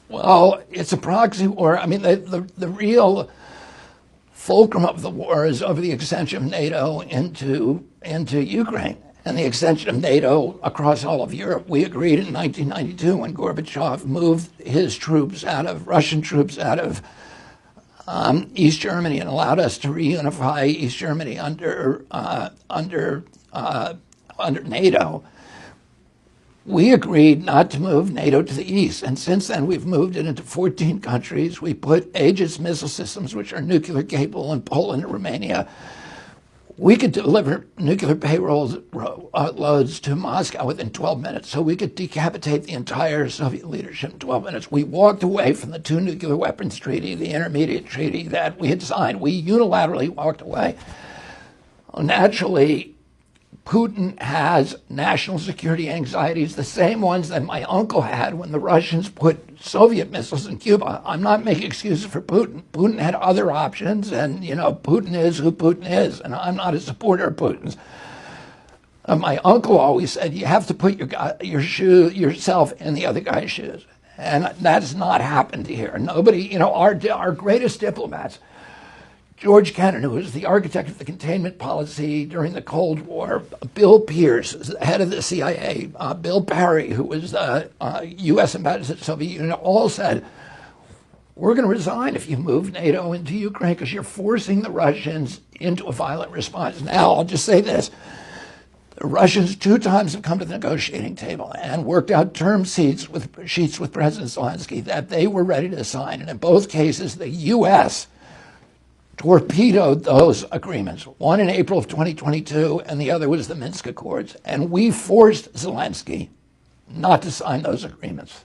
Well, it's a proxy war. I mean, the real fulcrum of the war is over the extension of NATO into Ukraine and the extension of NATO across all of Europe. We agreed in 1992 when Gorbachev moved his troops Russian troops out of East Germany and allowed us to reunify East Germany under NATO. We agreed not to move NATO to the east, and since then we've moved it into 14 countries. We put Aegis missile systems, which are nuclear capable, in Poland and Romania. We could deliver nuclear payload loads to Moscow within 12 minutes, so we could decapitate the entire Soviet leadership in 12 minutes. We walked away from the two nuclear weapons treaty, the intermediate treaty that we had signed. We unilaterally walked away. Naturally, Putin has national security anxieties, the same ones that my uncle had when the Russians put Soviet missiles in Cuba. I'm not making excuses for Putin. Putin had other options, and, Putin is who Putin is, and I'm not a supporter of Putin's. My uncle always said, you have to put yourself in the other guy's shoes. And that has not happened here. Nobody, our greatest diplomats, George Kennan, who was the architect of the containment policy during the Cold War, Bill Pierce, head of the CIA, Bill Parry, who was the U.S. ambassador to the Soviet Union, all said, we're going to resign if you move NATO into Ukraine because you're forcing the Russians into a violent response. Now, I'll just say this. The Russians 2 times have come to the negotiating table and worked out term sheets with President Zelensky that they were ready to sign. And in both cases, the U.S. torpedoed those agreements. One in April of 2022, and the other was the Minsk Accords. And we forced Zelensky not to sign those agreements.